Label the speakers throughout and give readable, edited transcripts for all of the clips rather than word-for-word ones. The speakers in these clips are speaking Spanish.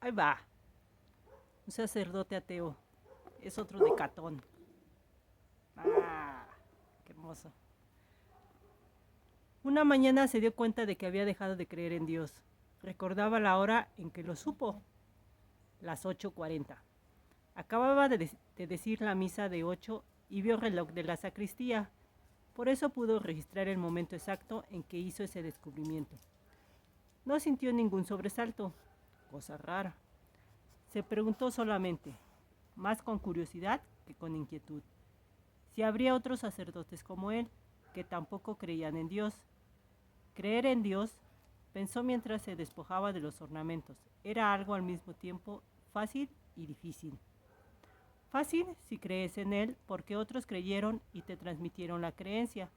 Speaker 1: Ahí va, un sacerdote ateo. Es otro de Catón. Ah, qué hermoso. Una mañana se dio cuenta de que había dejado de creer en Dios. Recordaba la hora en que lo supo, las 8:40. Acababa de decir la misa de 8 y vio el reloj de la sacristía. Por eso pudo registrar el momento exacto en que hizo ese descubrimiento. No sintió ningún sobresalto, cosa rara. Se preguntó solamente, más con curiosidad que con inquietud, si habría otros sacerdotes como él, que tampoco creían en Dios. Creer en Dios, pensó mientras se despojaba de los ornamentos, era algo al mismo tiempo fácil y difícil. Fácil si crees en Él porque otros creyeron y te transmitieron la creencia.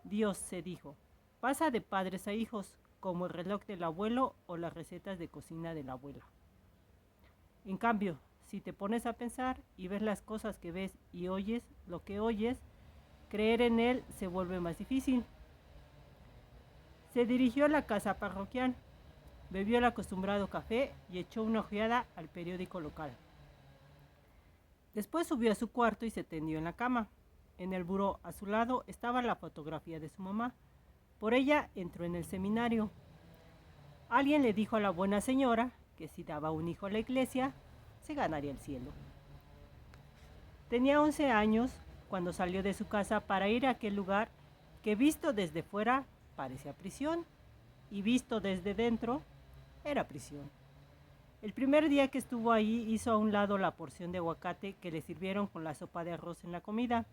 Speaker 1: Dios, se dijo, pasa de padres a hijos, como el reloj del abuelo o las recetas de cocina de la abuela. En cambio, si te pones a pensar y ves las cosas que ves y oyes lo que oyes, creer en Él se vuelve más difícil. Se dirigió a la casa parroquial, bebió el acostumbrado café y echó una ojeada al periódico local. Después subió a su cuarto y se tendió en la cama. En el buró a su lado estaba la fotografía de su mamá. Por ella entró en el seminario. Alguien le dijo a la buena señora que si daba un hijo a la iglesia, se ganaría el cielo. Tenía 11 años cuando salió de su casa para ir a aquel lugar que visto desde fuera parecía prisión y visto desde dentro era prisión. El primer día que estuvo ahí hizo a un lado la porción de aguacate que le sirvieron con la sopa de arroz en la comida.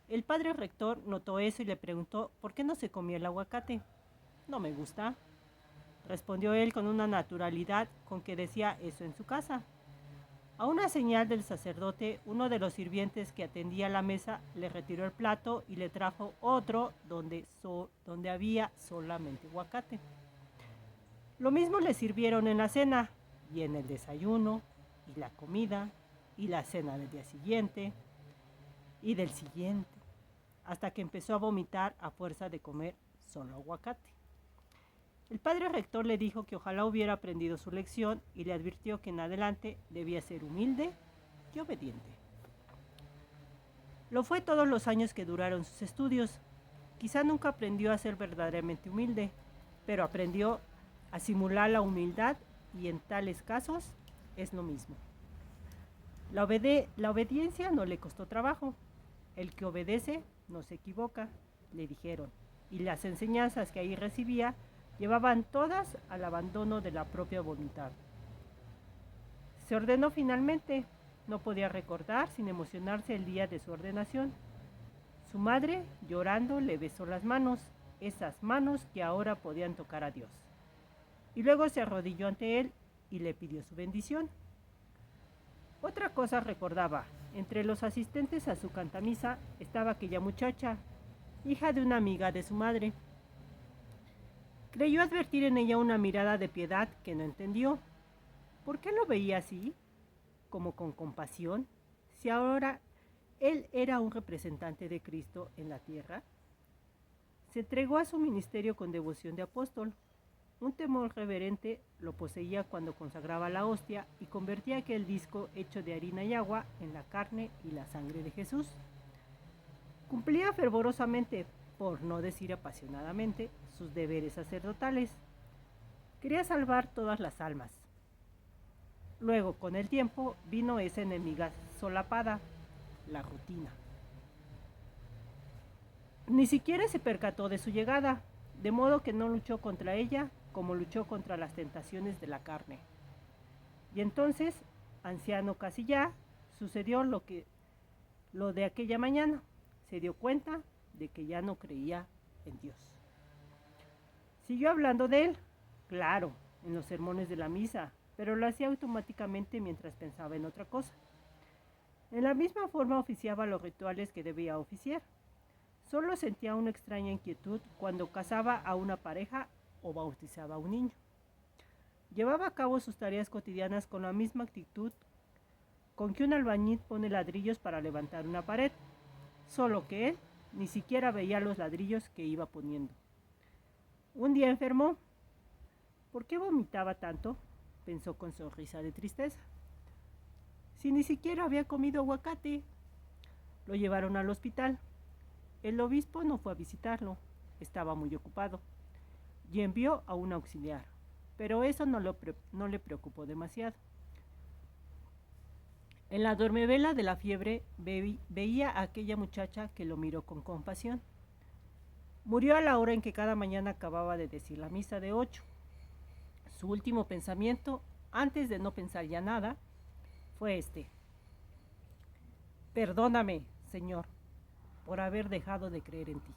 Speaker 1: El padre rector notó eso y le preguntó por qué no se comía el aguacate. No me gusta, respondió él con una naturalidad con que decía eso en su casa. A una señal del sacerdote, uno de los sirvientes que atendía la mesa le retiró el plato y le trajo otro donde había solamente aguacate. Lo mismo le sirvieron en la cena y en el desayuno y la comida y la cena del día siguiente y del siguiente, hasta que empezó a vomitar a fuerza de comer solo aguacate. El padre rector le dijo que ojalá hubiera aprendido su lección y le advirtió que en adelante debía ser humilde y obediente. Lo fue todos los años que duraron sus estudios. Quizá nunca aprendió a ser verdaderamente humilde, pero aprendió a simular la humildad y en tales casos es lo mismo. La obediencia no le costó trabajo. El que obedece no se equivoca, le dijeron, y las enseñanzas que ahí recibía llevaban todas al abandono de la propia voluntad. Se ordenó finalmente. No podía recordar sin emocionarse el día de su ordenación. Su madre, llorando, le besó las manos, esas manos que ahora podían tocar a Dios. Y luego se arrodilló ante él y le pidió su bendición. Otra cosa recordaba, entre los asistentes a su cantamisa estaba aquella muchacha, hija de una amiga de su madre. Creyó advertir en ella una mirada de piedad que no entendió. ¿Por qué lo veía así? Como con compasión, si ahora él era un representante de Cristo en la tierra. Se entregó a su ministerio con devoción de apóstol. Un temor reverente lo poseía cuando consagraba la hostia y convertía aquel disco hecho de harina y agua en la carne y la sangre de Jesús. Cumplía fervorosamente, por no decir apasionadamente, sus deberes sacerdotales. Quería salvar todas las almas. Luego, con el tiempo, vino esa enemiga solapada, la rutina. Ni siquiera se percató de su llegada, de modo que no luchó contra ella como luchó contra las tentaciones de la carne. Y entonces, anciano casi ya, sucedió lo de aquella mañana. Se dio cuenta de que ya no creía en Dios. Siguió hablando de él, claro, en los sermones de la misa, pero lo hacía automáticamente mientras pensaba en otra cosa. En la misma forma oficiaba los rituales que debía oficiar. Solo sentía una extraña inquietud cuando casaba a una pareja o bautizaba a un niño. Llevaba a cabo sus tareas cotidianas con la misma actitud con que un albañil pone ladrillos para levantar una pared, solo que él ni siquiera veía los ladrillos que iba poniendo. Un día enfermó. ¿Por qué vomitaba tanto?, pensó con sonrisa de tristeza. Si ni siquiera había comido aguacate. Lo llevaron al hospital. El obispo no fue a visitarlo, estaba muy ocupado, y envió a un auxiliar, pero eso no le preocupó demasiado. En la dormivela de la fiebre veía a aquella muchacha que lo miró con compasión. Murió a la hora en que cada mañana acababa de decir la misa de 8. Su último pensamiento, antes de no pensar ya nada, fue este: perdóname, Señor, por haber dejado de creer en ti.